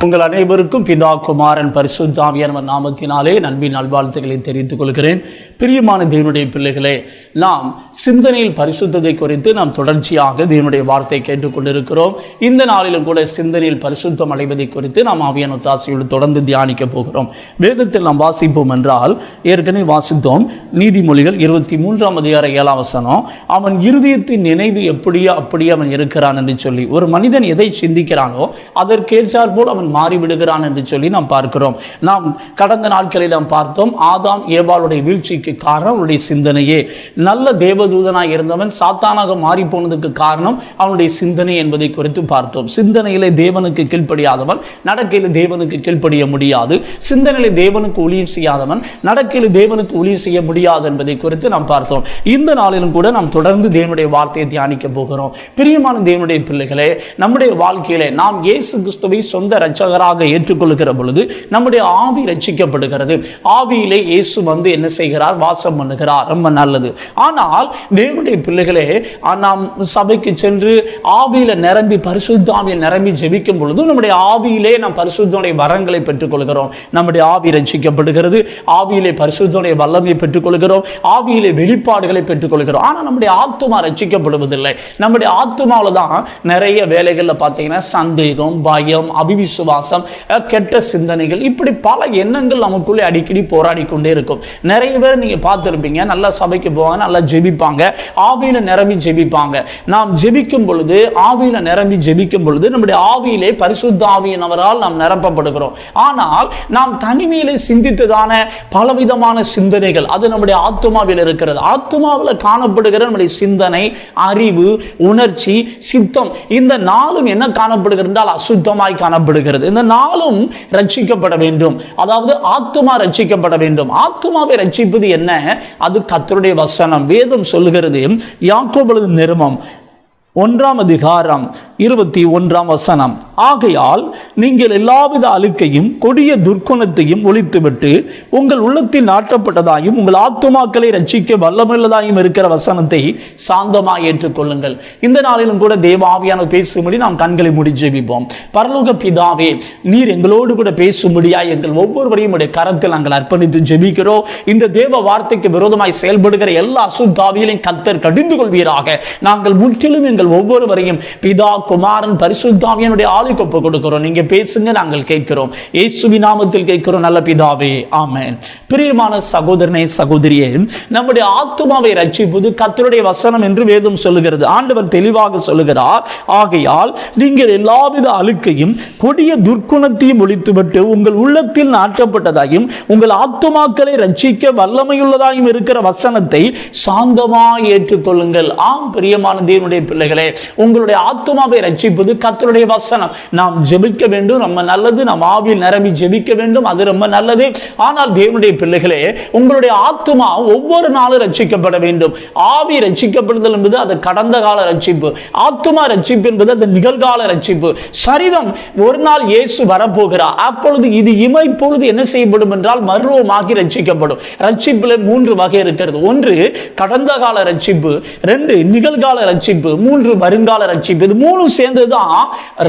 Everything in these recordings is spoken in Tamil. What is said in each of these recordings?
உங்கள் அனைவருக்கும் பிதா குமாரன் பரிசுத்த ஆவியானவர் நாமத்தினாலே நன்பின் நல்வாழ்த்துக்களை தெரிவித்துக் கொள்கிறேன். பிரியமான தேவனுடைய பிள்ளைகளே, நாம் சிந்தனையில் பரிசுத்தத்தை குறித்து நாம் தொடர்ச்சியாக தேவனுடைய வார்த்தை கேட்டுக்கொண்டிருக்கிறோம். இந்த நாளிலும் கூட சிந்தனையில் பரிசுத்தம் அடைவதை குறித்து நாம் ஆவியான தாசியோடு தொடர்ந்து தியானிக்க போகிறோம். வேதத்தில் நாம் வாசிப்போம் என்றால் ஏற்கனவே வாசித்தோம். நீதிமொழிகள் 23:7 அவன் இருதயத்தின் நினைவு எப்படியோ அப்படியே அவன் இருக்கிறான் என்று சொல்லி, ஒரு மனிதன் எதை சிந்திக்கிறானோ அதற்கேற்றார் போல் அவன் மாறிவிடுகிறான் என்று சொல்லி நாம் பார்க்கிறோம். நாம் கடந்த நாட்களில் நாம் பார்த்தோம், ஆதாம் ஏவாளுடைய வீழ்ச்சிக்கு காரணம் அவனுடைய சிந்தனையே. நல்ல தேவதூதனாய் இருந்தவன் சாத்தானாக மாறி போனதுக்கு காரணம் அவனுடைய சிந்தனை என்பதை குறித்து பார்த்தோம். சிந்தனையிலே தேவனுக்கு கீழ்ப்படியாதவன் நடக்கையில் தேவனுக்கு கீழ்ப்படிய முடியாது. சிந்தனையிலே தேவனுக்கு ஊழியம் செய்யாதவன் நடக்கையில் தேவனுக்கு ஊழியம் செய்ய முடியாது என்பதை குறித்து நாம் பார்த்தோம். இந்த நாளிலும் கூட நாம் தொடர்ந்து தேவனுடைய வார்த்தையை தியானிக்க போகிறோம். பிரியமான தேவனுடைய பிள்ளைகளே, நம்முடைய வாழ்க்கையிலே நாம் இயேசு கிறிஸ்துவை சொந்த இரட்சகராக ஏற்றுக்கொள்கிற பொழுது நம்முடைய ஆவி ரட்சிக்கப்படுகிறது. ஆவியிலே இயேசு வந்து என்ன செய்கிறார்? வாசம் பண்ணுகிறார். ரொம்ப நல்லது. ஆனால் தேவனுடைய பிள்ளைகளே, நாம் சபைக்கு சென்று ஆவியில நிரம்பி பரிசுத்த ஆவியில் நிரம்பி ஜெபிக்கும் பொழுது நம்முடைய ஆவியிலே நாம் பரிசுத்தனுடைய வரங்களை பெற்றுக்கொள்கிறோம். நம்முடைய ஆவி ரட்சிக்கப்படுகிறது. ஆவியிலே பரிசுத்தனுடைய வல்லமையை பெற்றுக்கொள்கிறோம். ஆவியிலே வெளிப்பாடுகளை பெற்றுக்கொள்கிறோம். ஆனால் நம்முடைய ஆத்துமா ரட்சிக்கப்படுவதில்லை. நம்முடைய ஆத்துமாவில் தான் நிறைய வேலைகளில் பார்த்தீங்கன்னா சந்தேகம், பயம், அவிசுவாசம், கெட்ட சிந்தனைகள், இப்படி பல எண்ணங்கள் நமக்குள்ளே அடிக்கடி போராடி கொண்டே இருக்கும். நிறைய பேர் நீங்க பார்த்திருப்பீங்க, நல்லா சபைக்கு போவாங்க, நல்லா ஜெபிப்பாங்க, ஆவியில நிரம்பி ஜெபிப்பாங்க. நாம் ஜெபிக்கும் பொழுது, ஆவியில நிரம்பி ஜெபிக்கும் பொழுது நம்முடைய ஆவியிலே பரிசுத்த ஆவியினவரால் நாம் நிரப்பப்படுகிறோம். ஆனால் நாம் தனிமையிலே சிந்தித்ததான பலவிதமான சிந்தனைகள் அது நம்முடைய ஆத்துமாவில் இருக்கிறது. ஆத்துமாவில் காணப்படுகிற நம்முடைய சிந்தனை, அறிவு, உணர்ச்சி, சித்தம், இந்த நாளும் என்ன காணப்படுகிறது என்றால் அசுத்தமாய் காணப்படுகிறது. இந்த நாளும் ரட்சிக்கப்பட வேண்டும். அதாவது ஆத்துமா ரட்சிக்கப்பட வேண்டும். ஆத்துமாவை ரட்சிப்பது என்ன? அது கர்த்தருடைய வசனம். வேதம் சொல்லுகிறது, யாக்கோபு நிருபம் 1:21 ஆகையால் நீங்கள் எல்லாவித அழுக்கையும் கொடிய துர்க்குணத்தையும் ஒழித்துவிட்டு உங்கள் உள்ளத்தில் நாட்டப்பட்டதாயும் உங்கள் ஆத்துமாக்களை ரட்சிக்க வல்லமுள்ளதாயும் இருக்கிற வசனத்தை சாந்தமாக ஏற்றுக்கொள்ளுங்கள். இந்த நாளிலும் கூட தேவ ஆவியானவர் பேசும்படி நாம் கண்களை மூடி ஜெபிப்போம். பரலோக பிதாவே, நீர் எங்களோடு கூட பேசும்படியா எங்கள் ஒவ்வொருவரையும் உடைய கரத்தில் நாங்கள் அர்ப்பணித்து ஜெபிக்கிறோம். இந்த தேவ வார்த்தைக்கு விரோதமாய் செயல்படுகிற எல்லா அசுத்தாவியலையும் கர்த்தர் கடிந்து கொள்வீராக. நாங்கள் முற்றிலும் எங்கள் ஒவ்வொருவரையும் பிதா குமாரன் பரிசுத்த ஆவியானுடைய ஆளுக்கு ஒப்புக் கொடுக்கிறோம். நீங்க பேசுங்க, நாங்கள் கேட்கிறோம். இயேசுவின் நாமத்தில் கேட்கிறோம் நல்ல பிதாவே, ஆமென். பிரியமான சகோதரனே, சகோதரியே, நம்முடைய ஆத்துமாவை ரட்சிப்பது கர்த்தருடைய வசனம் என்று வேதம் சொல்லுகிறது. ஆண்டவர் தெளிவாக சொல்லுகிறார், ஆகையால் நீங்கள் எல்லாவித அழுக்கையும் கொடிய துர்க்குணத்தையும் ஒழித்துவிட்டு உங்கள் உள்ளத்தில் நாட்டப்பட்டதாயும் உங்கள் ஆத்துமாக்களை ரட்சிக்க வல்லமையுள்ளதாயும் இருக்கிற வசனத்தை சாந்தமாய் ஏற்றுக்கொள்ளுங்கள். ஆம், பிரியமான தேவனுடைய பிள்ளைகளே, உங்களுடைய ஆத்துமாவை ரட்சிப்பது கர்த்தருடைய வசனம். நாம் ஜெபிக்க வேண்டும், ரொம்ப நல்லது. நாம் ஆவியில் நிரம்பி ஜெபிக்க வேண்டும், அது ரொம்ப நல்லது. ஆனால் தேவனுடைய பிள்ளைகளே, உங்களுடைய ஆத்துமா ஒவ்வொரு நாளும் ரட்சிக்கப்பட வேண்டும். ஆவி ரட்சிக்கப்படுதல் என்பது அது கடந்த கால ரட்சிப்பு. ஆத்துமா ரட்சிப்பு என்பது அது நிகழ்கால ரட்சிப்பு. சரிதம், ஒரு நாள் இயேசு வரப்போகிறார். அப்பொழுது இது இமைப்பொழுது என்ன செய்யப்படும் என்றால் மறுரூபமாகி ரட்சிக்கப்படும். ரட்சிப்பில் 3 வகை இருக்கிறது. 1 கடந்த கால ரட்சிப்பு, 2 நிகழ்கால ரட்சிப்பு, 3 வருங்கால ரட்சிப்பு. இது 3 சேர்ந்ததுதான்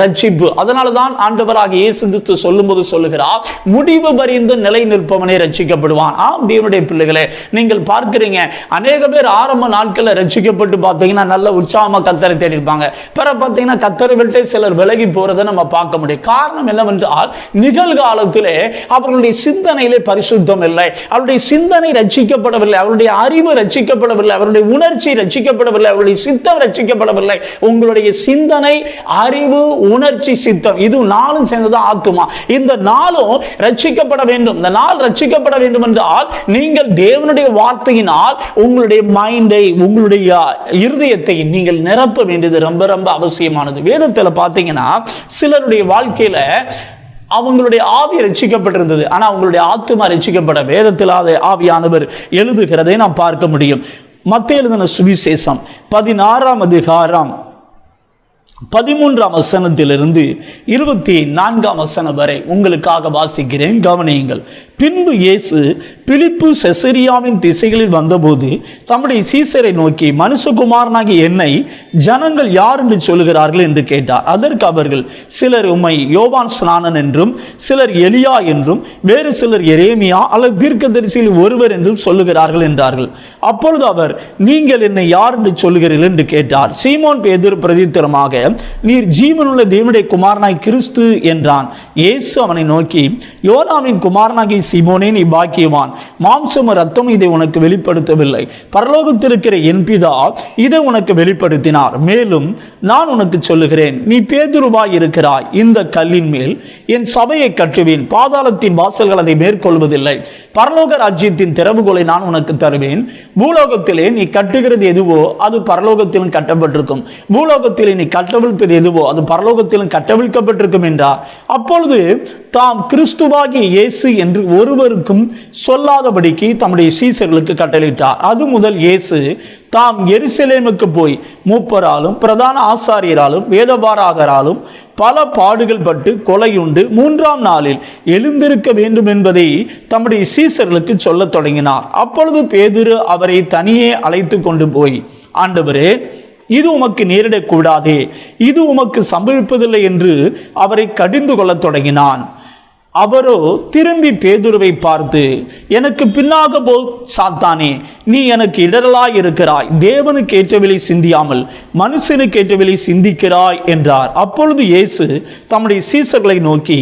ரட்சிப்பு. அதனால தான் ஆண்டவராகிய இயேசு கிறிஸ்து சொல்லும்போது சொல்லுகிறார், முடிவு பரியந்த நிலை நிற்பவனே ரட்சிக்கப்படுவான். ஆம் தேவனுடைய பிள்ளைகளே, நீங்கள் பார்க்கிறீங்க, அநேக பேர் ஆரம்ப நாட்களில் ரட்சிக்கப்பட்டு பார்த்தீங்கன்னா நல்ல உற்சாகமா கர்த்தரை தேடி இருப்பாங்க. பிறகு பார்த்தீங்கன்னா கர்த்தரை விட்டு சிலர் விலகி போறதை நம்ம பார்க்க முடியும். காரணம் என்னவென்றால் நிகழ்காலத்திலே அவர்களுடைய சிந்தனையிலே பரிசுத்தம் இல்லை, அவருடைய சிந்தனை ரட்சிக்கப்படவில்லை, அவருடைய அறிவு ரட்சிக்கப்படவில்லை, அவருடைய உணர்ச்சி ரட்சிக்கப்படவில்லை, அவருடைய சித்தம் ரட்சிக்கப்படவில்லை. உங்களுடைய சிந்தனை, அறிவு, உணர்ச்சி, சித்தம், இது 4 சேர்ந்தது ஆத்துமா. இந்த 4 ரட்சிக்கப்பட வேண்டும். இந்த 4 ரட்சிக்கப்பட வேண்டும் என்றால் நீங்கள் தேவனுடைய வார்த்தையினால் உங்களுடைய மைண்டை, உங்களுடைய இருதயத்தை நீங்கள் நிரப்ப வேண்டியது ரொம்ப ரொம்ப அவசியமானது. வேதத்தில் பார்த்தீங்கன்னா சிலருடைய வாழ்க்கையில அவங்களுடைய ஆவி ரட்சிக்கப்பட்டிருந்தது, ஆனா அவங்களுடைய ஆத்துமா ரட்சிக்கப்பட வேதத்தில் ஆவியானவர் எழுதுகிறதை நாம் பார்க்க முடியும். மத்தேயு எழுதின சுவிசேஷம் 16 13ஆம் வசனத்திலிருந்து 24ஆம் வசனம் வரை உங்களுக்காக வாசிக்கிறேன், கவனியுங்கள். பின்பு இயேசு பிலிப்பு செசரியாவின் திசைகளில் வந்தபோது தம்முடைய சீசரை நோக்கி, மனுஷகுமாரனாகிய என்னை ஜனங்கள் யார் என்று சொல்லுகிறார்கள் என்று கேட்டார். அதற்கு அவர்கள், சிலர் உம்மை யோவான் ஸ்நானன் என்றும், சிலர் எலியா என்றும், வேறு சிலர் எரேமியா அல்லது தீர்க்கதரிசியில் ஒருவர் என்றும் சொல்லுகிறார்கள் என்றார்கள். அப்பொழுது அவர், நீங்கள் என்னை யார் என்று சொல்லுகிறீர்கள் என்று கேட்டார். சீமோன் பேதுரு பிரதித்திரமாக, நீர் ஜீவனுள்ள தேவனுடைய குமாரனாய் கிறிஸ்து என்றான். இயேசு அவனை நோக்கி, யோனாவின் குமாரனாகிய சீமோனே, நீ பாக்கியவான், மாம்சமும் இரத்தமும் இதை உனக்கு வெளிப்படுத்தவில்லை, பரலோகத்தில் இருக்கிற என் பிதா இதை உனக்கு வெளிப்படுத்தினார். மேலும் நான் உனக்கு சொல்லுகிறேன், நீ பேதுருவாய் இருக்கிறாய், இந்த கல்லின் மேல் என் சபையை கட்டுவேன், பாதாளத்தின் வாசல்கள் அதை மேற்கொள்வதில்லை. பரலோக ராஜ்யத்தின் திறவுகோலை நான் உனக்கு தருவேன். பூலோகத்திலே நீ கட்டுகிறது எதுவோ அது பரலோகத்திலும் கட்டப்பட்டிருக்கும், பூலோகத்திலே நீ கட்டவிழ்ப்பது எதுவோ அது பரலோகத்திலும் கட்டவிழ்க்கப்பட்டிருக்கும் என்றார். அப்பொழுது தாம் கிறிஸ்துவாகிய இயேசு என்று ஒருவருக்கும் சொல்லாதபடிக்கு தம்முடைய சீசர்களுக்கு கட்டளையிட்டார். அது முதல் இயேசு தாம் எருசலேமுக்கு போய் மூப்பராலும் பிரதான ஆசாரியராலும் வேதபாரகராலும் பல பாடுகள் பட்டு கொலையுண்டு 3ஆம் நாளில் எழுந்திருக்க வேண்டும் என்பதை தம்முடைய சீசர்களுக்கு சொல்லத் தொடங்கினார். அப்பொழுது பேதுரு அவரை தனியே அழைத்து கொண்டு போய், ஆண்டவரே, இது உமக்கு நேரிடக்கூடாதே, இது உமக்கு சம்பவிப்பதில்லை என்று அவரை கடிந்து கொள்ளத் தொடங்கினான். அவரோ திரும்பி பேதுருவை பார்த்து, எனக்கு பின்னாக போ சாத்தானே, நீ எனக்கு இடரலாய் இருக்கிறாய், தேவனுக்கு ஏற்றவிலை சிந்தியாமல் மனுஷனுக்கு ஏற்றவிலை சிந்திக்கிறாய் என்றார். அப்பொழுது இயேசு தம்முடைய சீசர்களை நோக்கி,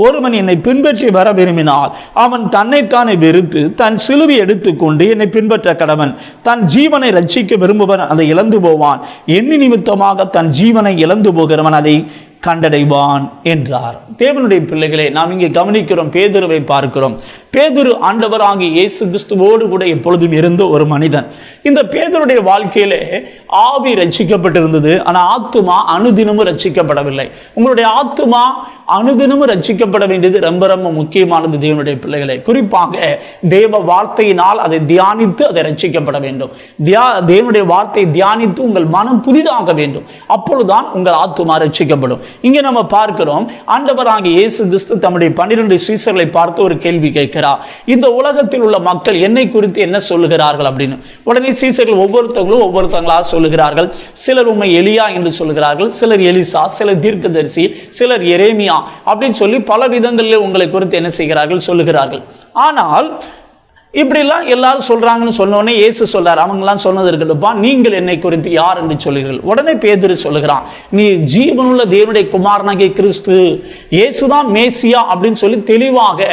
ஒருவன் என்னை பின்பற்றி வர விரும்பினால் அவன் தன்னைத்தானே வெறுத்து தன் சிலுவை எடுத்துக்கொண்டு என்னை பின்பற்ற கடவன். தன் ஜீவனை ரட்சிக்க விரும்புவன் அதை இழந்து போவான், எண்ணி நிமித்தமாக தன் ஜீவனை இழந்து போகிறவன் அதை கண்டடைவான் என்றார். தேவனுடைய பிள்ளைகளே, நாம் இங்கே கவனிக்கிறோம், பேதுருவை பார்க்கிறோம். பேதுரு ஆண்டவராகிய இயேசு கிறிஸ்துவோடு கூட எப்பொழுதும் இருந்த ஒரு மனிதன். இந்த பேதுருடைய வாழ்க்கையிலே ஆவி ரட்சிக்கப்பட்டிருந்தது, ஆனால் ஆத்துமா அனுதினமும் ரட்சிக்கப்படவில்லை. உங்களுடைய ஆத்துமா அனுதினமும் ரட்சிக்கப்பட வேண்டியது ரொம்ப ரொம்ப முக்கியமானது தேவனுடைய பிள்ளைகளே. குறிப்பாக தேவ வார்த்தையினால் அதை தியானித்து அதை ரட்சிக்கப்பட வேண்டும். தேவனுடைய வார்த்தையை தியானித்து உங்கள் மனம் புதிதாக வேண்டும், அப்பொழுதுதான் உங்கள் ஆத்துமா ரட்சிக்கப்படும். இங்கே நம்ம பார்க்கிறோம், ஆண்டவராகிய இயேசு கிறிஸ்து தம்முடைய 12 சீசர்களை பார்த்து ஒரு கேள்வி கேட்கிறார், இந்த உலகத்தில் உள்ள மக்கள் என்னை குறித்து என்ன சொல்லுகிறார்கள் அப்படின்னு. உடனே சீசர்கள் ஒவ்வொருத்தவங்களும் ஒவ்வொருத்தவங்களா சொல்லுகிறார்கள். சிலர் உம்மை எலியா என்று சொல்லுகிறார்கள், சிலர் எலிசா, சிலர் தீர்க்கதரிசி, சிலர் எரேமியா அப்படின்னு சொல்லி பல விதங்களில் உங்களை குறித்து என்ன செய்கிறார்கள், சொல்லுகிறார்கள். ஆனால் இப்படிலாம் எல்லாரும் சொல்றாங்கன்னு சொன்னோடனே இயேசு சொல்றார், அவங்கெல்லாம் சொன்னது இருக்கட்டும்ப்பா, நீங்கள் என்னை குறித்து யார் என்று சொல்கிறீர்கள். உடனே பேதுரு சொல்லுகிறான், நீ ஜீவனுள்ள தேவனுடைய குமாரனாகிய கிறிஸ்து, இயேசுதான் மேசியா அப்படின்னு சொல்லி தெளிவாக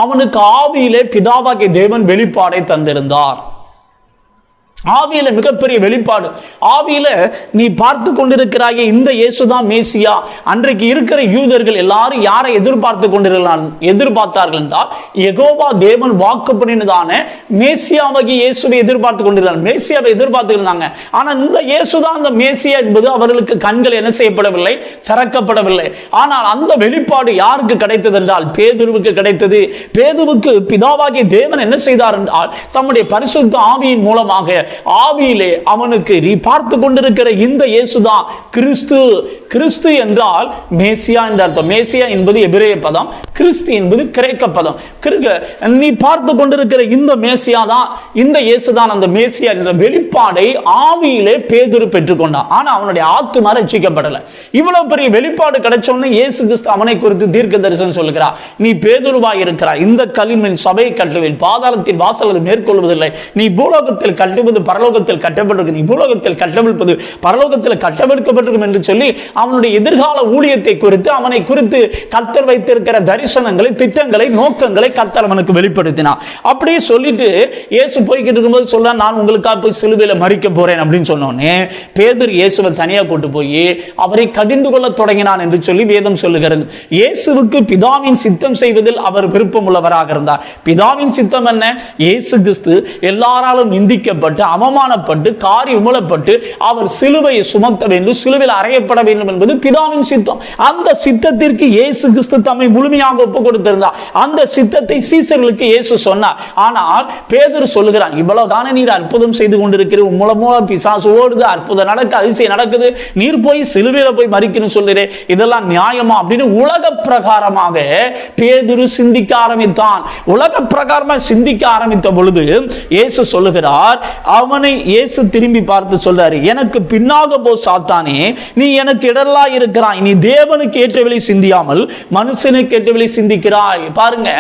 அவனுக்கு ஆவியிலே பிதாவாகிய தேவன் வெளிப்பாடை தந்திருந்தார். ஆவியில மிகப்பெரிய வெளிப்பாடு. ஆவியில நீ பார்த்து கொண்டிருக்கிறாயே இந்த இயேசுதான் மேசியா. அன்றைக்கு இருக்கிற யூதர்கள் எல்லாரும் யாரை எதிர்பார்த்தார்கள் என்றால், யெகோவா தேவன் வாக்கு பண்ணினதான மேசியாவாகிய இயேசுவை எதிர்பார்த்து கொண்டிருந்தாங்க, மேசியாவை எதிர்பார்த்து இருந்தாங்க. ஆனா இந்த இயேசுதான் அந்த மேசியா என்பது அவர்களுக்கு கண்கள் என்ன செய்யப்படவில்லை, திறக்கப்படவில்லை. ஆனால் அந்த வெளிப்பாடு யாருக்கு கிடைத்தது என்றால் பேதுருவுக்கு கிடைத்தது. பேதுருவுக்கு பிதாவாகிய தேவன் என்ன செய்தார் என்றால், தம்முடைய பரிசுத்த ஆவியின் மூலமாக ஆவியிலே அவனுக்கு, நீ பார்த்து கொண்டிருக்கிற இந்த இயேசுதான் கிறிஸ்து. கிறிஸ்து என்றால் மேசியா என்ற அர்த்தம். மேசியா என்பது எபிரேய பதம், கிறிஸ்து என்பது கிரேக்க பதம். நீ பார்த்து கொண்டிருக்கிற இந்த மேசியா தான், இந்த இயேசுதான் அந்த மேசியா என்ற வெளிப்பாடை ஆவியிலே பேதுரு பெற்றுக்கொண்டான். ஆனா அவனுடைய ஆத்துமா ரட்சிக்கப்படல. இவ்வளவு பெரிய வெளிப்பாடு கிடைச்சோன்னு இயேசு கிறிஸ்து அவனை குறித்து தீர்க்க தரிசனம் சொல்லுகிறார், நீ பேதுருவாய் இருக்கிறாய், இந்த கல்லின் சபையை கட்டுவேன், பாதாளத்தின் வாசல் அது மேற்கொள்வதில்லை. நீ பூலோகத்தில் கட்டுவது பரலோகத்தில் கட்டப்பட்டிருக்கும், நீ பூலோகத்தில் கட்டவிழ்ப்பது பரலோகத்தில் கட்டவிழ்க்கப்பட்டிருக்கும் என்று சொல்லி அவனுடைய எதிர்கால ஊழியத்தை குறித்து, அவனை குறித்து கர்த்தர் வைத்திருக்கிற தரிசனங்களை, திட்டங்களை, நோக்கங்களை கர்த்தர் அவனுக்கு வெளிப்படுத்தினார். அப்படியே சொல்லிட்டு இயேசு போய்கிட்டு இருக்கும்போது சொல்ல, நான் உங்களுக்காக போய் சிலுவையில மரிக்க போறேன் அப்படின்னு சொன்னோன்னே பேதுரு இயேசுவை தனியா கூட்டு போய் அவரை கடிந்து கொள்ள தொடங்கினான் என்று சொல்லி வேதம் சொல்லுகிறது. இயேசுவுக்கு பிதாவின் சித்தம் செய்வதில் அவர் விருப்பம் உள்ளவராக இருந்தார். பிதாவின் சித்தம் என்ன? இயேசு கிறிஸ்து எல்லாராலும் நிந்திக்கப்பட்டு அவமானப்பட்டு காரி உமலப்பட்டு அவர் சிலுவையை சுமக்க வேண்டும், சிலுவையில் அறையப்பட வேண்டும் என்பது பிதாவின் சித்தம். அந்த சித்தத்திற்கு இயேசு கிறிஸ்து தம்மை முழுமையாக ஒப்புக் கொடுத்திருந்தார். அந்த சித்தத்தை சீசர்களுக்கு இயேசு சொன்னார். ஆனால் பேதுரு சொல்லுகிறான், இவ்வளவு தானே நீர் அற்புதம் செய்து கொண்டிருக்கிறீர், மூலம் பிசாசு ஓடுது, அற்புதம் நடக்க அதிசயம் நடக்குது, நீர் போய் சிலுவையில போய் மரிக்கணும் சொல்லுறேன், இதெல்லாம் நியாயமா அப்படின்னு உலக பிரகாரமாக பேதுரு சிந்திக்க ஆரம்பித்தான். உலக பிரகாரமாக சிந்திக்க ஆரம்பித்த பொழுது இயேசு சொல்லுகிறார், அவனை இயேசு திரும்பி பார்த்து சொல்றாரு, எனக்கு பின்னாக போ சாத்தானே, நீ எனக்கு இடரலா இருக்கிறாய், நீ தேவனுக்கு ஏற்றவளை சிந்தியாமல் மனுஷனுக்கு ஏற்றவளை சிந்திக்கிறாய். பாருங்க,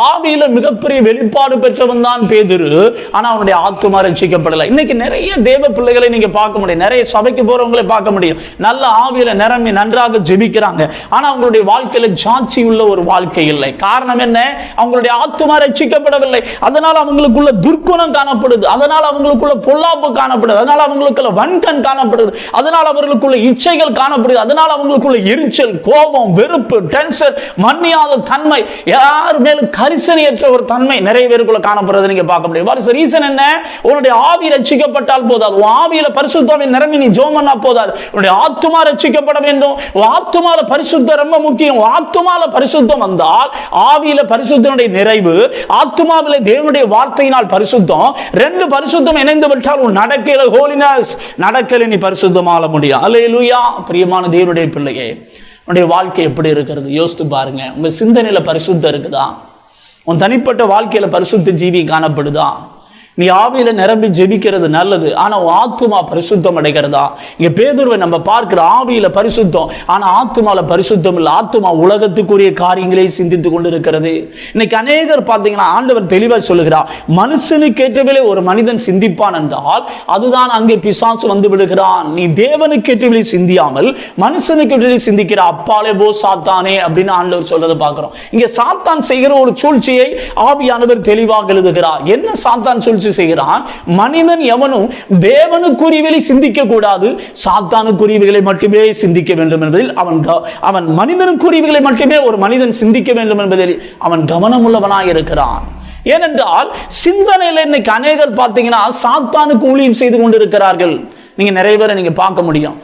ஆவியில மிகப்பெரிய வெளிப்பாடு பெற்றவன் தான் பேதுரு. ஆனா அவனுடைய ஆத்துமா ரட்சிக்கப்படலை. இன்னைக்கு நிறைய தேவ பிள்ளைகளை நீங்க பார்க்க முடியும், நிறைய சபைக்கு போறவங்களை பார்க்க முடியும், நல்ல ஆவியில நிரம்பி நன்றாக ஜெபிக்கிறாங்க. ஆனா அவங்களுடைய வாழ்க்கையில சாட்சி உள்ள ஒரு வாழ்க்கை இல்லை. காரணம் என்ன? அவங்களுடைய ஆத்துமா ரட்சிக்கப்படவில்லை. அதனால அவங்களுக்குள்ள துர்க்குணம் காணப்படுது, அதனால அவங்களுக்குள்ள பொல்லாப்பு காணப்படுது, அதனால அவங்களுக்குள்ள வன்கண் காணப்படுது, அதனால அவர்களுக்குள்ள இச்சைகள் காணப்படுது, அதனால அவங்களுக்குள்ள எரிச்சல், கோபம், வெறுப்பு, டென்ஷன், மன்னியாத தன்மை, யார் மேலும் கரிசனையற்ற ஒரு தன்மை நிறைய பேருக்குள்ள காணப்படுறது நீங்க பார்க்க முடியும். ரீசன் என்ன? உன்னுடைய ஆவி ரட்சிக்கப்பட்டால் போதாது, உன் ஆவியில பரிசுத்தாவின் நிரம்பி நீ ஜெபம் பண்ணா போதாது, உன்னுடைய ஆத்துமா ரட்சிக்கப்பட வேண்டும். ஆத்துமால பரிசுத்தம் ரொம்ப முக்கியம். ஆத்துமால பரிசுத்தம் வந்தால் ஆவியில பரிசுத்தனுடைய நிறைவு, ஆத்துமாவிலே தேவனுடைய வார்த்தையினால் பரிசுத்தம், ரெண்டு பரிசுத்தம் இணைந்து விட்டால் உன் நடக்கையில ஹோலினஸ், நடக்கையில நீ பரிசுத்தமால முடியும். அல்லேலூயா. பிரியமான தேவனுடைய பிள்ளையே, உன்னுடைய வாழ்க்கை எப்படி இருக்கிறது யோசித்து பாருங்க. உங்க சிந்தனையில பரிசுத்தம் இருக்குதா? உன் தனிப்பட்ட வாழ்க்கையில பரிசுத்த ஜீவி காணப்படுதா? நீ ஆவியில நிரம்பி ஜெபிக்கிறது நல்லது, ஆனா ஆத்துமா பரிசுத்தம் அடைகிறதா? இங்க பேதுருவை நம்ம பார்க்கிற, ஆவியில பரிசுத்தம், ஆனா ஆத்துமால பரிசுத்தம் இல்லை. ஆத்துமா உலகத்துக்குரிய காரியங்களை சிந்தித்துக் கொண்டிருக்கிறது. இன்னைக்கு அநேகர் பார்த்தீங்கன்னா ஆண்டவர் தெளிவாக சொல்லுகிறார், மனுஷனுக்கு ஏற்றவில்லை ஒரு மனிதன் சிந்திப்பான் என்றால் அதுதான் அங்கே பிசாசு வந்து விடுகிறான். நீ தேவனுக்கு ஏற்றவில்லை சிந்தியாமல் மனுஷனுக்கு ஏற்றவில்லை சிந்திக்கிற அப்பாலே போ சாத்தானே அப்படின்னு ஆண்டவர் சொல்றதை பார்க்கிறோம். இங்க சாத்தான் செய்கிற ஒரு சூழ்ச்சியை ஆவியானவர் தெளிவாக எழுதுகிறார். என்ன சாத்தான் சூழ்ச்சி செய்கிறான்? மனிதன் எவனும் தேவனுக்குரியவைகளை சிந்திக்க கூடாது, சாத்தானுக்குரியவைகளை மட்டுமே சிந்திக்க வேண்டும் என்பதில் அவன் மனிதனுக்குரியவைகளை மட்டுமே ஒரு மனிதன் சிந்திக்க வேண்டும் என்பதில் அவன் கவனமுள்ளவனாக இருக்கிறான். ஏனென்றால் சிந்தனையில் இன்னைக்கு அநேகர் பார்த்தீங்கன்னா சாத்தானுக்கு ஊழியம் செய்து கொண்டிருக்கிறார்கள். நீங்க நிறைய பேரை நீங்க பார்க்க முடியும்,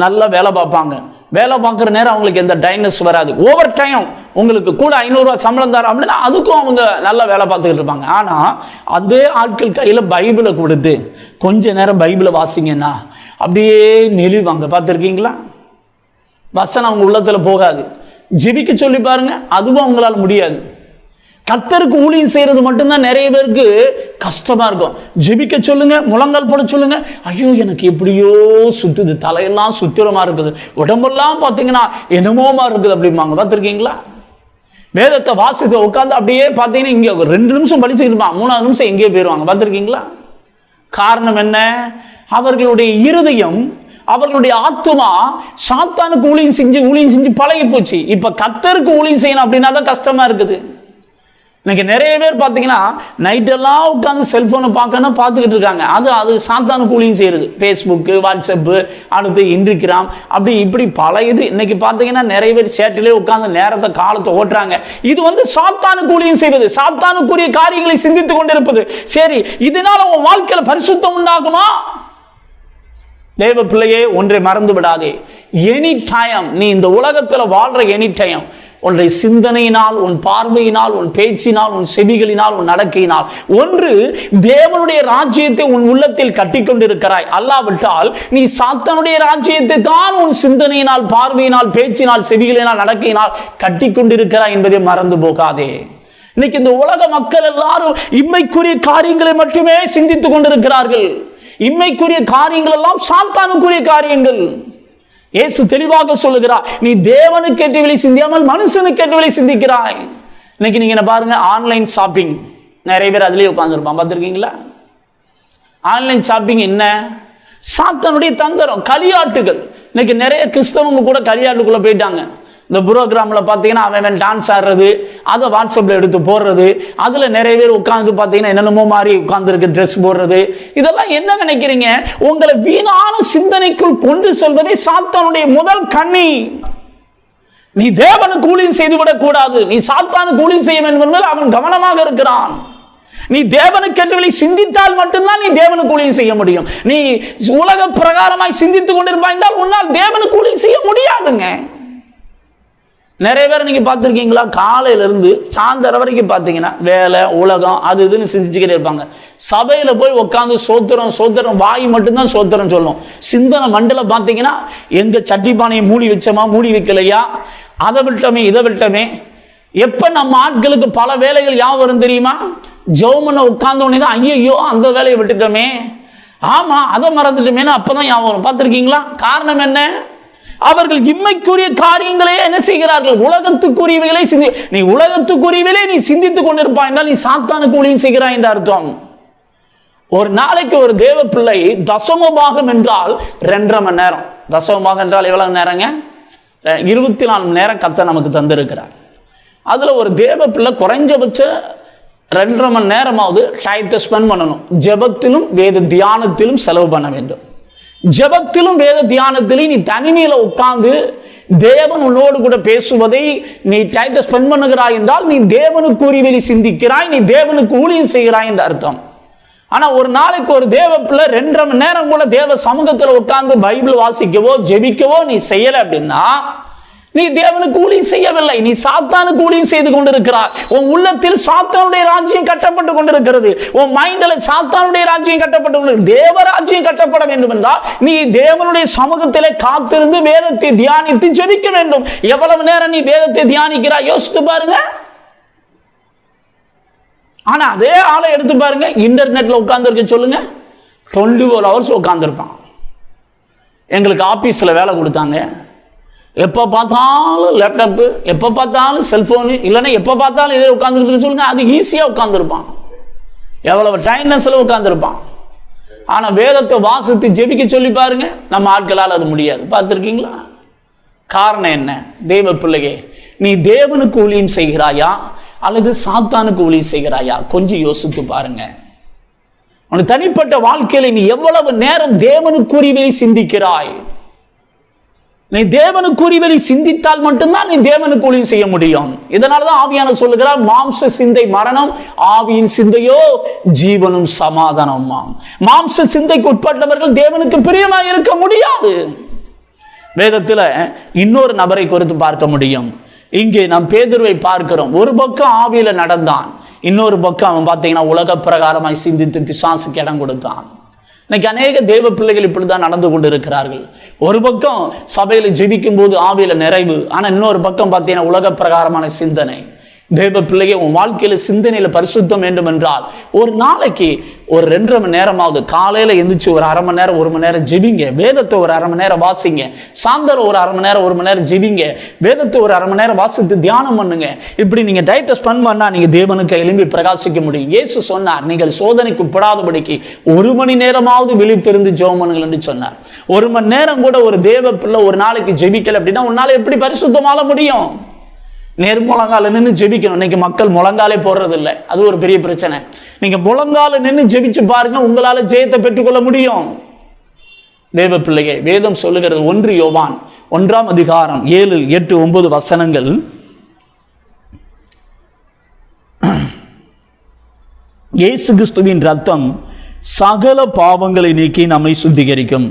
நல்ல வேலை பார்ப்பாங்க, வேலை பார்க்குற நேரம் அவங்களுக்கு எந்த டைனஸ் வராது, ஓவர் டைம் உங்களுக்கு கூட 500 ரூபா சம்பளம் தர அப்படின்னா அதுக்கும் அவங்க நல்லா வேலை பார்த்துக்கிட்டு இருப்பாங்க. ஆனால் அதே ஆட்கள் கையில் பைபிளை கொடுத்து கொஞ்ச நேரம் பைபிளை வாசிங்கன்னா அப்படியே நெளிவாங்க. பார்த்துருக்கீங்களா? வசனம் அவங்க உள்ளத்தில் போகாது. ஜெபிக்க சொல்லி பாருங்க, அதுவும் அவங்களால முடியாது. கர்த்தருக்கு ஊழியம் செய்யறது மட்டும்தான் நிறைய பேருக்கு கஷ்டமா இருக்கும். ஜெபிக்க சொல்லுங்க, முழங்கால் போட சொல்லுங்க, ஐயோ எனக்கு எப்படியோ சுத்துது, தலையெல்லாம் சுத்திரமா இருக்குது, உடம்பெல்லாம் பார்த்தீங்கன்னா என்னமோமா இருக்குது அப்படிம்பாங்க. பார்த்துருக்கீங்களா? வேதத்தை வாசித்து உட்காந்து அப்படியே பார்த்தீங்கன்னா இங்கே 2 நிமிஷம் படிச்சுட்டு இருப்பாங்க, 3வது நிமிஷம் எங்கேயோ போயிடுவாங்க. பார்த்துருக்கீங்களா? காரணம் என்ன? அவர்களுடைய இருதயம், அவர்களுடைய ஆத்துமா சாத்தானுக்கு ஊழியம் செஞ்சு பழகி போச்சு. இப்ப கர்த்தருக்கு ஊழியம் செய்யணும் அப்படின்னா தான் கஷ்டமா இருக்குது. இன்னைக்கு நிறைய பேர் பார்த்தீங்கன்னா நைட்டெல்லாம் உட்காந்து செல்ஃபோனை பார்த்துக்கிட்டு இருக்காங்க. அது சாத்தானுக்கு ஊழியம் செய்கிறது. ஃபேஸ்புக்கு, வாட்ஸ்அப்பு, அடுத்து இன்ஸ்டாகிராம், அப்படி இப்படி பல இது. இன்னைக்கு பார்த்தீங்கன்னா நிறைய பேர் சேட்டிலே உட்காந்து நேரத்தை காலத்தை ஓட்டுறாங்க. இது சாத்தானுக்கு ஊழியம் செய்வது, சாத்தானுக்குரிய காரியங்களை சிந்தித்துக் கொண்டிருப்பது. சரி, இதனால உன் வாழ்க்கையில் பரிசுத்தம் உண்டாகுமா? தேவ பிள்ளையே, ஒன்றை மறந்து விடாதே. எனி டைம் நீ இந்த உலகத்தில் வாழ்ற எனி டைம் உன்னுடைய சிந்தனையினால், உன் பார்வையினால், உன் பேச்சினால், உன் செவிகளினால், உன் நடக்கையினால் ஒன்று தேவனுடைய ராஜ்யத்தை உன் உள்ளத்தில் கட்டிக்கொண்டிருக்கிறாய். அல்லாவிட்டால் நீ சாத்தானுடைய ராஜ்யத்தை தான் உன் சிந்தனையினால், பார்வையினால், பேச்சினால், செவிகளினால், நடக்கையினால் கட்டிக்கொண்டிருக்கிறாய் என்பதை மறந்து போகாதே. இன்னைக்கு இந்த உலக மக்கள் எல்லாரும் இம்மைக்குரிய காரியங்களை மட்டுமே சிந்தித்துக் கொண்டிருக்கிறார்கள். இம்மைக்குரிய காரியங்கள் எல்லாம் சாத்தானுக்குரிய காரியங்கள். இயேசு தெளிவாக சொல்லுகிறார், நீ தேவனுக்கு ஏற்றவளை சிந்தியாமல் மனுஷனுக்கு ஏற்றவளை சிந்திக்கிறாய். இன்னைக்கு நீங்க என்ன பாருங்க, ஆன்லைன் ஷாப்பிங், நிறைய பேர் அதுலயே உட்கார்ந்துருப்பான். பார்த்துருக்கீங்களா? ஆன்லைன் ஷாப்பிங் என்ன? சாத்தானுடைய தந்திரம், களியாட்டுகள். இன்னைக்கு நிறைய கிறிஸ்தவங்க கூட களியாட்டுக்குள்ள போயிட்டாங்க. இந்த புரோகிராமில் பார்த்தீங்கன்னா அவன் டான்ஸ் ஆடுறது, அதை வாட்ஸ்அப்பில் எடுத்து போடுறது, அதில் நிறைய பேர் உட்காந்து பார்த்தீங்கன்னா என்னென்னமோ மாதிரி உட்காந்துருக்கு ட்ரெஸ் போடுறது. இதெல்லாம் என்ன நினைக்கிறீங்க? உங்களை வீணான சிந்தனைக்குள் கொண்டு செல்வதே சாத்தானுடைய முதல் கண்ணி. நீ தேவனுக்கு ஊழியம் செய்துவிடக் கூடாது, நீ சாத்தானுக்கு ஊழியம் செய்ய வேண்டும் என்பதில் அவன் கவனமாக இருக்கிறான். நீ தேவனுக்கென்றவளை சிந்தித்தால் மட்டும்தான் நீ தேவனுக்கு ஊழியம் செய்ய முடியும். நீ உலக பிரகாரமாய் சிந்தித்துக் கொண்டிருப்பாய் என்றால் உன்னால் தேவனுக்கு ஊழியம் செய்ய முடியாதுங்க. நிறைய பேர் நீங்க பார்த்துருக்கீங்களா, காலையில இருந்து சாயந்தரம் வரைக்கும் பார்த்தீங்கன்னா வேலை உலகம் அது இதுன்னு சிந்திச்சுக்கிட்டே இருப்பாங்க. சபையில போய் உட்காந்து சோத்திரம் சோத்திரம் வாய் மட்டும்தான் சோத்திரம் சொல்லும். சிந்தனை மண்டல பார்த்தீங்கன்னா எங்க சட்டிப்பானையை மூடி வச்சோமா மூடி வைக்கலையா, அதை விட்டோமே இதை விட்டோமே. எப்ப நம்ம ஆட்களுக்கு பல வேலைகள் யாவும் வரும் தெரியுமா? ஜெபம் உட்கார்ந்த உடனே தான் ஐயோ அந்த வேலையை விட்டுட்டோமே, ஆமா அதை மறந்துட்டோமே, அப்பதான் யாவும் வரும். பார்த்துருக்கீங்களா? காரணம் என்ன? அவர்கள் இம்மைக்குரிய காரியங்களே என்ன செய்கிறார்கள்? உலகத்துக்குரியவைகளை நீ உலகத்துக்குரியவிலே நீ சிந்தித்துக் கொண்டிருப்பாய் என்றால் நீ சாத்தானுக்கு ஊழியம் செய்கிறாய் என்ற அர்த்தம். ஒரு நாளைக்கு ஒரு தேவ பிள்ளை தசம பாகம் என்றால் 2.5 மணி நேரம். தசம பாகம் என்றால் எவ்வளவு நேரங்க? 24 மணி நேரம் கர்த்தர் நமக்கு தந்திருக்கிறார். அதுல ஒரு தேவ பிள்ளை குறைஞ்சபட்ச 2.5 மணி நேரமாவது டைத்தை ஸ்பெண்ட் பண்ணணும். ஜெபத்திலும் வேத தியானத்திலும் செலவு பண்ண வேண்டும். ஜெபத்திலும் வேத தியானத்திலும் நீ தனிமையில உட்கார்ந்து தேவன் உன்னோடு கூட பேசுவதை நீ டைத்தை ஸ்பெண்ட் பண்ணுகிறாய் என்றால் நீ தேவனுக்கு உரிமையை சிந்திக்கிறாய், நீ தேவனுக்கு ஊழியம் செய்கிறாய் என்ற அர்த்தம். ஆனா ஒரு நாளைக்கு ஒரு தேவ பிள்ளை 2.5 மணி நேரம் கூட தேவ சமூகத்தில் உட்கார்ந்து பைபிள் வாசிக்கவோ ஜெபிக்கவோ நீ செய்யல அப்படின்னா நீ தேவனுக்கு ஊழியம் செய்யவில்லை, நீ சாத்தானுக்கு ஊழியம் செய்து கொண்டிருக்கிறாய். உன் உள்ளத்தில் சாத்தானுடைய ராஜ்யம் கட்டப்பட்டு கொண்டிருக்கிறது. உன் மைண்டில் சாத்தானுடைய ராஜ்யம் கட்டப்பட்டு கொண்டிருக்கிறது. தேவ ராஜ்யம் கட்டப்பட வேண்டும் என்றால் நீ தேவனுடைய சமூகத்திலே காத்திருந்து வேதத்தை தியானித்து ஜெபிக்க வேண்டும். எவ்வளவு நேரம் நீ வேதத்தை தியானிக்கிறாய் யோசித்து பாருங்க. ஆனா அதே ஆளை எடுத்து பாருங்க, இன்டர்நெட்ல உட்கார்ந்து இருக்க சொல்லுங்க, 24 hours உட்கார்ந்துருப்பான். எங்களுக்கு ஆபீஸ்ல வேலை கொடுத்தாங்க, எப்போ பார்த்தாலும் லேப்டாப்பு, எப்போ பார்த்தாலும் செல்ஃபோனு, இல்லைன்னா எப்போ பார்த்தாலும் இதே உட்காந்துக்கிட்டு சொல்லுங்க, அது ஈஸியாக உட்காந்துருப்பான். எவ்வளவு டைம்னஸில் உட்காந்துருப்பான். ஆனால் வேதத்தை வாசித்து ஜெபிக்க சொல்லி பாருங்க, நம்ம ஆட்களால் அது முடியாது. பார்த்துருக்கீங்களா? காரணம் என்ன? தேவ பிள்ளையே, நீ தேவனுக்கு ஊழியம் செய்கிறாயா அல்லது சாத்தானுக்கு ஊழியம் செய்கிறாயா? கொஞ்சம் யோசித்து பாருங்க. உனக்கு தனிப்பட்ட வாழ்க்கையில நீ எவ்வளவு நேரம் தேவனுக்குரியவை சிந்திக்கிறாய்? நீ தேவனுக்குரியவை சிந்தித்தால் மட்டும்தான் நீ தேவனுக்கு ஊழியம் செய்ய முடியும். இதனாலதான் ஆவியானவர் சொல்லுகிறார், மாம்ச சிந்தை மரணம், ஆவியின் சிந்தையோ ஜீவனும் சமாதானமாம். மாம்ச சிந்தைக்கு உட்பட்டவர்கள் தேவனுக்கு பிரியமாக இருக்க முடியாது. வேதத்தில் இன்னொரு நபரை குறித்து பார்க்க முடியும். இங்கே நாம் பேதுருவை பார்க்கிறோம். ஒரு பக்கம் ஆவியில நடந்தான், இன்னொரு பக்கம் அவன் பார்த்தீங்கன்னா உலக பிரகாரமாய் சிந்தித்து பிசாசுக்கு இடம் கொடுத்தான். இன்னைக்கு அநேக தேவ பிள்ளைகள் இப்படிதான் நடந்து கொண்டு இருக்கிறார்கள். ஒரு பக்கம் சபையில ஜெபிக்கும் போது ஆவியில நிறைவு, ஆனா இன்னொரு பக்கம் பார்த்தீங்கன்னா உலக பிரகாரமான சிந்தனை. தேவ பிள்ளையை உன் வாழ்க்கையில சிந்தனையில பரிசுத்தம் வேண்டும் என்றால் ஒரு நாளைக்கு ஒரு 2.5 மணி நேரமாவது காலையில எந்திரிச்சு ஒரு 1/2 மணி நேரம் 1 மணி நேரம் ஜெபிங்க. வேதத்தை ஒரு 1/2 மணி நேரம் வாசிங்க. சாயந்தரம் ஒரு 1/2 மணி நேரம் 1 மணி நேரம் ஜெபிங்க. வேதத்தை ஒரு 1/2 மணி நேரம் வாசித்து தியானம் பண்ணுங்க. இப்படி நீங்க டைட்டை ஸ்பெண்ட் பண்ணா நீங்க தேவனுக்கு எழும்பி பிரகாசிக்க முடியும். இயேசு சொன்னார், நீங்கள் சோதனைக்கு உட்படாதபடிக்கு 1 மணி நேரமாவது விழித்திருந்து ஜெபம் பண்ணுங்கள் என்று சொன்னார். 1 மணி நேரம் கூட ஒரு தேவ பிள்ளை ஒரு நாளைக்கு ஜெபிக்கல அப்படின்னா உன்னால எப்படி பரிசுத்தமாக முடியும்? நேர்முழங்கால நின்று ஜெபிக்கணும். இன்னைக்கு மக்கள் முழங்காலே போடுறது இல்லை, அது ஒரு பெரிய பிரச்சனை. நீங்க முழங்கால நின்று ஜெபிச்சு பாருங்க, உங்களால ஜெயத்தை பெற்றுக்கொள்ள முடியும். தேவ பிள்ளையே, வேதம் சொல்லுகிறது 1 யோவான் 1ஆம் அதிகாரம் 7, 8, 9 வசனங்கள். இயேசு கிறிஸ்துவின் ரத்தம் சகல பாவங்களை நீக்கி நம்மை சுத்திகரிக்கும்.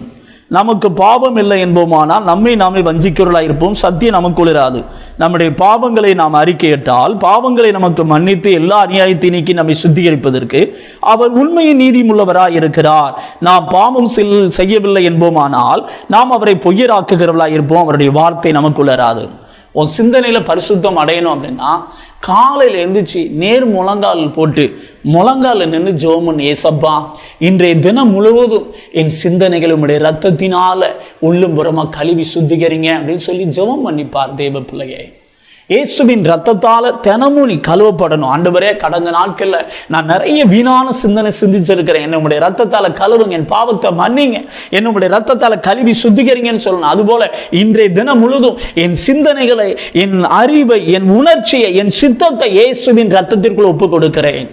நமக்கு பாவம் இல்லை என்போமானால் நம்மை நாமே வஞ்சிக்கிறவர்களாக இருப்போம், சத்தியம் நமக்குள் இராது. நம்முடைய பாவங்களை நாம் அறிக்கையிட்டால் பாவங்களை நமக்கு மன்னித்து எல்லா அநியாயத்தை நீக்கி நம்மை சுத்திகரிப்பதற்கு அவர் உண்மையின் நீதியுள்ளவராய் இருக்கிறார். நாம் பாவம் செய்யவில்லை என்போமானால் நாம் அவரை பொய்யராக்குகிறவர்களாக இருப்போம், அவருடைய வார்த்தை நமக்குள் இராது. உன் சிந்தனையில பரிசுத்தம் அடையணும் அப்படின்னா காலையில் எழுந்திரிச்சு நேர் முழங்கால் போட்டு முழங்கால நின்று ஜெபம் பண்ணு. ஏசப்பா, இன்றைய தினம் முழுவதும் என் சிந்தனைகள் உம்முடைய ரத்தத்தினால உள்ளும் புறமா கழுவி சுத்திகரிங்க அப்படின்னு சொல்லி ஜெபம் பண்ணிப்பார் தேவ பிள்ளையை. இயேசுவின் ரத்தத்தால தினமும் நீ கழுவப்படணும். ஆண்டவரே, கடந்த நாட்கள்ல நான் நிறைய வீணான சிந்தனை சிந்திச்சிருக்கிறேன், என்னுடைய ரத்தத்தால கழுவுங்க, என் பாவத்தை மன்னிங்க, என்னுடைய ரத்தத்தால கழுவி சுத்திகரிங்கன்னு சொல்லணும். அதுபோல இன்றைய தினம் முழுதும் என் சிந்தனைகளை, என் அறிவை, என் உணர்ச்சியை, என் சித்தத்தை இயேசுவின் ரத்தத்திற்குள் ஒப்பு கொடுக்கிறேன்.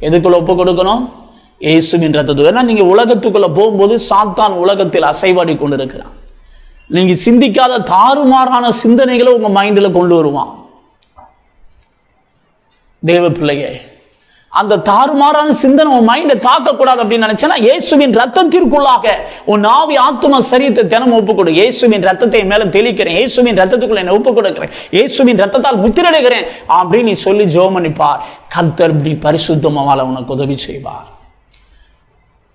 எதுக்குள்ள ஒப்பு கொடுக்கணும்? இயேசுவின் ரத்தத்துக்கு. ஏன்னா நீங்க உலகத்துக்குள்ள போகும்போது சாத்தான் உலகத்தில் அசைவாடி கொண்டு இருக்கிறான். நீங்க சிந்திக்காத தாறுமாறான சிந்தனைகளை உங்க மைண்டில் கொண்டு வருவான். தேவ பிள்ளையே, அந்த தாறுமாறான சிந்தனை உன் மைண்டை தாக்கக்கூடாது அப்படின்னு நினைச்சேன்னா இயேசுவின் ரத்தத்திற்குள்ளாக உன் ஆவி ஆத்துமா சரீரத்தை தினமும் ஒப்புக் கொடு. இயேசுவின் ரத்தத்தை மேல தெளிக்கிறேன், இயேசுவின் ரத்தத்துக்குள்ள என்னை ஒப்புக் கொடுக்கிறேன், இயேசுவின் ரத்தத்தால் முத்திரடைகிறேன் அப்படின்னு நீ சொல்லி ஜெபம் பண்ணிப்பார். கர்த்தர் இப்படி பரிசுத்தமா வாழ உனக்கு உதவி செய்வார்.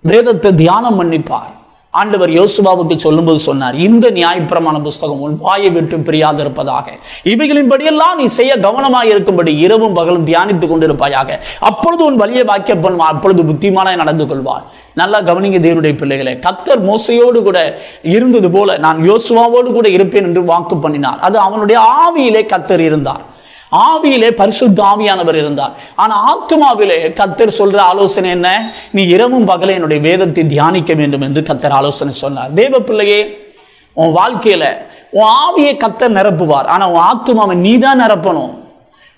வேதத்தை தியானம் பண்ணிப்பார். ஆண்டவர் யோசுவாவுக்கு சொல்லும்போது சொன்னார், இந்த நியாயப்பிரமாண புஸ்தகம் உன் வாயை விட்டு பிரியாதிருப்பதாக, இவைகளின்படியெல்லாம் நீ செய்ய கவனமாக இருக்கும்படி இரவும் பகலும் தியானித்துக் கொண்டிருப்பாயாக, அப்பொழுது உன் வழியை வாக்கிய பண்ணுவார், அப்பொழுது புத்திமானாய் நடந்து கொள்வார். நல்லா கவனிங்க தேவனுடைய பிள்ளைகளே, கர்த்தர் மோசையோடு கூட இருந்தது போல நான் யோசுவாவோடு கூட இருப்பேன் என்று வாக்கு பண்ணினார். அது அவனுடைய ஆவியிலே கர்த்தர் இருந்தார், ஆவியிலே பரிசுத்த ஆவியானவர் இருந்தார். ஆனா ஆத்துமாவிலே கர்த்தர் சொல்ற ஆலோசனை என்ன? நீ இரவும் பகலும் என்னுடைய வேதத்தை தியானிக்க வேண்டும் என்று கர்த்தர் ஆலோசனை சொன்னார். தேவ பிள்ளையே, உன் வாழ்க்கையில உன் ஆவியை கர்த்தர் நிரப்புவார். ஆனா உன் ஆத்துமாவை நீ தான் நிரப்பணும்.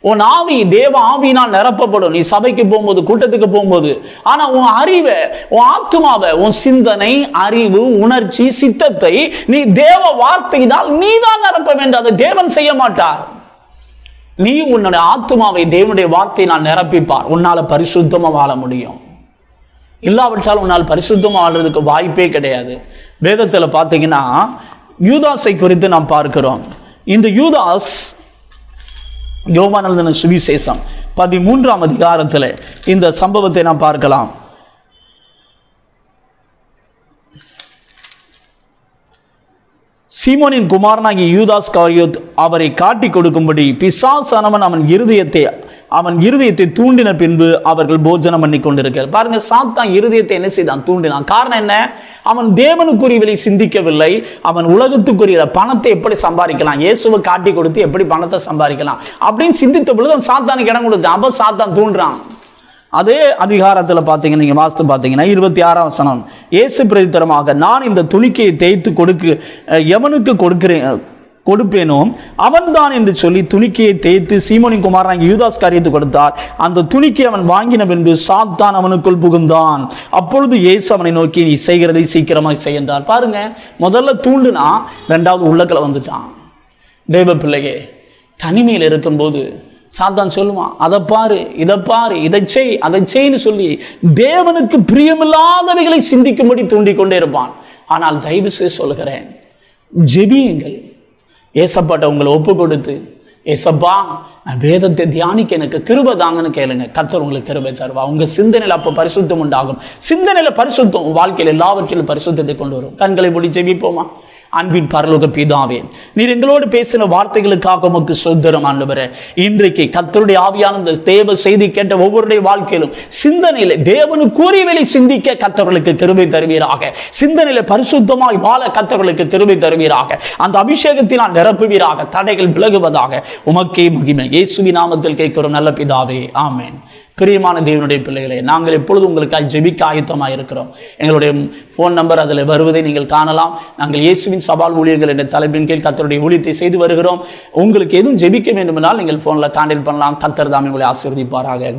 உன் ஆவி தேவ ஆவியினால் நிரப்பப்படும் நீ சபைக்கு போகும்போது, கூட்டத்துக்கு போகும்போது. ஆனா உன் அறிவை, உன் ஆத்துமாவை, உன் சிந்தனை, அறிவு, உணர்ச்சி, சித்தத்தை நீ தேவ வார்த்தையினால் நீ தான் நிரப்ப வேண்டும். அதை தேவன் செய்ய மாட்டார். நீ உன்னுடைய ஆத்துமாவை தேவனுடைய வார்த்தையை நான் நிரப்பிப்பார். உன்னால பரிசுத்தமா வாழ முடியும். இல்லாவிட்டால் உன்னால் பரிசுத்தமா வாழ்றதுக்கு வாய்ப்பே கிடையாது. வேதத்தில் பார்த்தீங்கன்னா யூதாஸை குறித்து நாம் பார்க்கிறோம். இந்த யூதாஸ் யோவான் எழுதின சுவிசேஷம் 13ஆம் அதிகாரத்தில் இந்த சம்பவத்தை நாம் பார்க்கலாம். சீமோனின் குமாரனாகிய யூதாஸ் காரியோத் அவரை காட்டி கொடுக்கும்படி பிசாசானவன் அவன் இருதயத்தை தூண்டின பின்பு அவர்கள் போஜனம் பண்ணி கொண்டிருக்கிறார். பாருங்க, சாத்தான் இருதயத்தை என்ன செய்தான்? தூண்டினான். காரணம் என்ன? அவன் தேவனுக்குரியவரை சிந்திக்கவில்லை. அவன் உலகத்துக்குரிய பணத்தை எப்படி சம்பாதிக்கலாம், இயேசுவை காட்டி கொடுத்து எப்படி பணத்தை சம்பாதிக்கலாம் அப்படின்னு சிந்தித்த பொழுது அவன் சாத்தானுக்கு இடம் கொடுத்தான். அப்போ சாத்தான் தூண்டுறான். அதே அதிகாரத்தில் பார்த்தீங்கன்னா, நீங்கள் வாசித்து பார்த்தீங்கன்னா 26ஆம் வசனம், இயேசு பிரதித்தரமாக, நான் இந்த துணிக்கையை தேய்த்து எவனுக்கு கொடுப்பேனோ அவன் தான் என்று சொல்லி துணிக்கையை தேய்த்து சீமோனின் குமாரனாகிய யூதாஸ் காரியத்துக்கு கொடுத்தார். அந்த துணிக்கை அவன் வாங்கின பின்பு சாத்தான் அவனுக்குள் புகுந்தான். அப்பொழுது இயேசு அவனை நோக்கி, நீ செய்கிறதை சீக்கிரமாக செய்கின்றார். பாருங்க, முதல்ல தூண்டுனா, ரெண்டாவது உள்ளக்களை வந்துட்டான். தேவ பிள்ளையே, தனிமையில் இருக்கும்போது சாத்தான் சொல்லுவான், அதை பாரு, இதை பாரு, இதை செய், அதை செய்ன்னு சொல்லி தேவனுக்கு பிரியமில்லாதவைகளை சிந்திக்கும்படி தூண்டிக் கொண்டே இருப்பான். ஆனால் தயவு செய்து சொல்கிறேன், ஜெபியுங்கள். ஏசப்பாட்ட உங்களை ஒப்பு கொடுத்து, ஏசப்பா நான் வேதத்தை தியானிக்க எனக்கு கிருபை தாங்கன்னு கேளுங்க. கர்த்தர் உங்களுக்கு கிருபை தருவா. உங்க சிந்தனையில் அப்போ பரிசுத்தம் உண்டாகும். சிந்தனையில் பரிசுத்தம் வாழ்க்கையில் எல்லாவற்றிலும் பரிசுத்தத்தை கொண்டு வரும். கண்களை மூடி ஜெபிப்போமா? அன்பின் பரலோக பிதாவே, நீர் எங்களோடு பேசின வார்த்தைகளுக்காக உமக்கு ஸ்தோத்திரம் ஆண்டவரே. இன்றைக்கு கர்த்தருடைய ஆவியான இந்த தேவ செய்தி கேட்ட ஒவ்வொருடைய வாழ்க்கையிலும் சிந்தனையில தேவனுக்குரியவைகளை சிந்திக்க கர்த்தர்களுக்கு கிருபை தருவீராக. சிந்தனையில பரிசுத்தமாய் வாழ கர்த்தர்களுக்கு கிருபை தருவீராக. அந்த அபிஷேகத்தினால் நிரப்புவீராக. தடைகள் விலகுவதாக. உமக்கே மகிமை. இயேசுவின் நாமத்தில் கேட்கிறோம் நல்ல பிதாவே, ஆமென். பிரியமான தேவனுடைய பிள்ளைகளே, நாங்கள் எப்பொழுதும் உங்களுக்காக ஜெபிக்க ஆயத்தமாக இருக்கிறோம். எங்களுடைய ஃபோன் நம்பர் அதில் வருவதை நீங்கள் காணலாம். நாங்கள் இயேசுவின் சவால் ஊழியர்கள் என்ற தலைப்பின் கீழ் கர்த்தருடைய ஊழியத்தை செய்து வருகிறோம். உங்களுக்கு எதுவும் ஜெபிக்க வேண்டுமென்றால் நீங்கள் ஃபோனில் கான்டாக்ட் பண்ணலாம். கர்த்தர் தாமே உங்களை ஆசீர்வதிப்பாராக.